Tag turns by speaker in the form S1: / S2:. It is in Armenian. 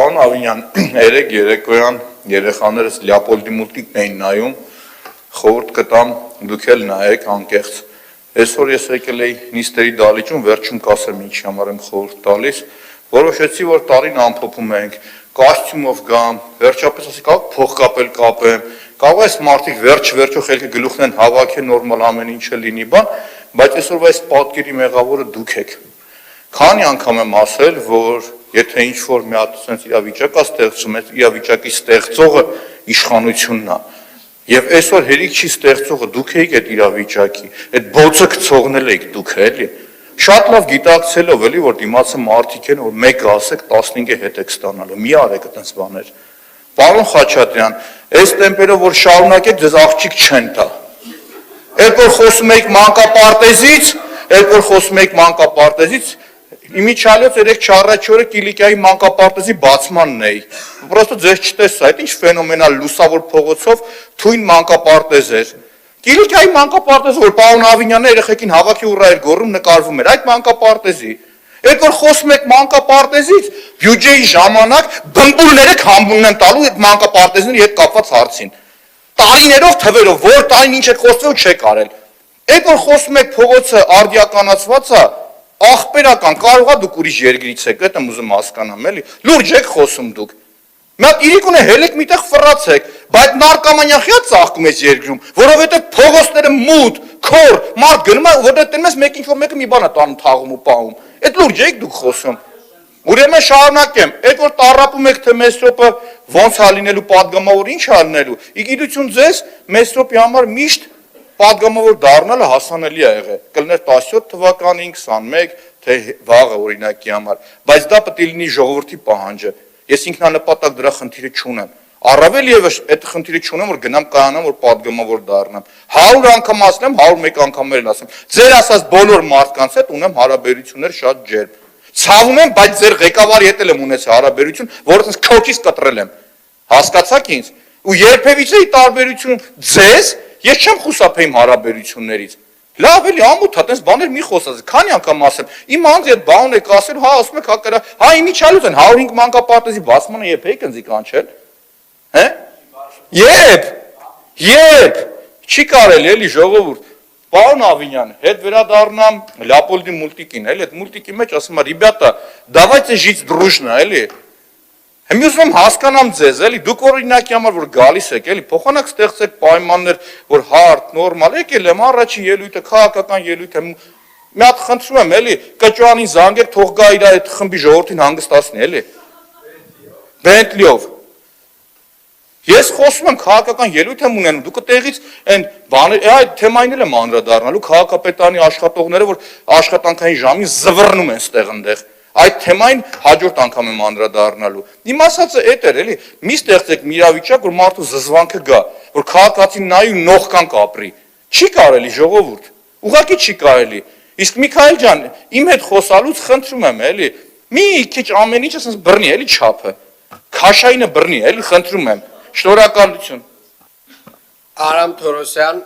S1: Պարոն Ավինյան, երեք երեկոյան երեխաներս Լեոպոլդի մուլտիկն էին նայում, խորհուրդ կտամ, դուք էլ նայեք անկեղծ։ Այսօր ես եկել էի նիստերի դալիճում, վերջում կասեմ ինչի համար եմ խորհուրդ տալիս, որոշեցի, որ տարին ամփոփում ենք, կոստյումով գամ, վերջապես ասի կարող փող կապել կապեմ, կարող է մարդիկ վերջ-վերջո խելքը գլուխն են հավաքեն նորմալ ամեն ինչը լինի բան, բայց այսօրվա այս պատկերի մեղավորը դուք եք։ Քանի անգամ եմ ասել, որ եթե ինչ-որ մի հատ sense իրավիճակ է ստեղծում, այդ իրավիճակի ստեղծողը իշխանությունն է։ Եվ այսօր հերիք չի ստեղծողը դուք եք այդ իրավիճակի, այդ բոցը գցողնել եք դուք էլի։ Շատ լավ գիտակցելով էլի, որ դիմացը մարդիկ են, որ մեկը ասեք 15-ը հետ եք ստանալու։ Մի արեք այդպես բաներ։ Պարոն Խաչատրյան, այս տեմպերով որ շարունակեք, ձեզ աղջիկ չեն տա։ Երբ որ խոսում եք մանկապարտեզից, Իմիջիալից 3-4 օրը Կիլիկիայի մանկապարտեզի բացմանն էի։ Պրոստը ձեզ չտեսա, այդ ինչ ֆենոմենալ լուսավոր փողոցով թույն մանկապարտեզ էր։ Կիլիկիայի մանկապարտեզը, որ պարոն Ավինյանը երեխեքին հավաքի ուռա էր գոռում, նկարվում էր այդ մանկապարտեզի։ Երբ որ խոսում եք մանկապարտեզից, բյուջեի ժամանակ բմբուլները քամբունն են տալու այդ մանկապարտեզների հետ կապված հարցին։ Տարիներով թվերով, որ տարին ինչ եք խոսել չեք արել։ Երբ որ խոսում եք փողոցը արդիականացված է, ախպերական, կարող է դուք ուրիշ երկրից եք, այդ եմ ուզում հասկանամ, էլի, լուրջ եք խոսում դուք։ Մի հատ իրիկուն է հելեք միտեղ ֆռացեք, բայց նարկոմանիա ծաղկում այս երկրում, որովհետև փողոցները մութ, քոր, մարդ գնում է, որտեղ տենում ես մեկ ինչ-որ մեկը մի բան է տանում թաղում ու պահում։ Այդ լուրջ եք դուք խոսում։ Ուրեմն շարունակեմ, այդ որ տառապում եք թե Մեսրոպը ոնց է լինելու պատգամավոր, ինչ է լինելու։ Ի գիտություն ձեզ Մեսրոպի համար միշտ պատգամավոր դառնալը հասանելի է եղել, կլներ 17 թվականին, 21, թե վաղը օրինակի համար, բայց դա պետք է լինի ժողովրդի պահանջը։ Ես ինքնանպատակ դրա խնդիրը չունեմ։ Առավել ևս այդ խնդիրը չունեմ, որ գնամ կայանամ, որ պատգամավոր դառնամ։ 100 անգամ ասեմ, 101 անգամ էլ ասեմ։ Ձեր ասած բոլոր մարդկանց հետ ունեմ հարաբերություններ շատ ջերմ։ Ցավում եմ, բայց ձեր ղեկավարի հետ եմ ունեցել հարաբերություն, որը ինձ քոչից կտրել եմ։ Հասկացաք ինձ։ Ու երբևիցե տարբերություն ձեզ ես չեմ խուսափեի հարաբերություններից։ Լավ էլի ամուտ է, տես բաներ մի խոսած, քանի անգամ ասեմ, իմ անձի այդ բանն եք ասել, հա ասում եք հակարա, հա իմիջիալից են 105 մանկապարտեզի բացմանը երբ եք ընձի կանչել։ Հե? Երբ չի կարելի էլի ժողովուրդ։ Պարոն Ավինյան, հետ վերադառնամ Լեոպոլդի մուլտիկին, էլի այդ մուլտիկի մեջ ասում է, «Ребята, давайте жить дружно», էլի։ Եմ ուզում եմ հասկանամ ձեզ, էլի, դուք օրինակի համար որ գալիս եք, էլի, փոխանակ ստեղծեք պայմաններ, որ հարթ, նորմալ, եկել եմ առաջի ելույթը, քաղաքական ելույթ եմ, մի հատ խնդրում եմ, էլի, կճուանին զանգեք, թող գա իր այդ խմբի ժողովրդին հանգստացնի, էլի։ Բենտլիով։ Ես խոսում եմ քաղաքական ելույթ եմ ունենում, դուք տեղից այն բաներ, այդ թեմային էլ եմ անդրադառնալու, քաղաքապետարանի աշխատողները, որ աշխատանքային ժամին զվռնում են ստեղ ընդեղ։ Այդ թեմային հաջորդ անգամ եմ անդրադառնալու։ Իմ ասածը էդ էր, էլի, մի ստեղծեք մի իրավիճակ, որ մարդու զզվանքը գա, որ քաղաքացին նայի ու նողքան կապրի։ Չի կարելի ժողովուրդ։ Ուղղակի չի կարելի։ Իսկ Միքայել ջան, իմ հետ խոսալուց խնդրում եմ, էլի, մի քիչ ամեն ինչը ասես բռնի, էլի չափը։ Քաշայինը բռնի, էլի խնդրում եմ։ Շնորհակալություն։
S2: Արամ Թորոսյան,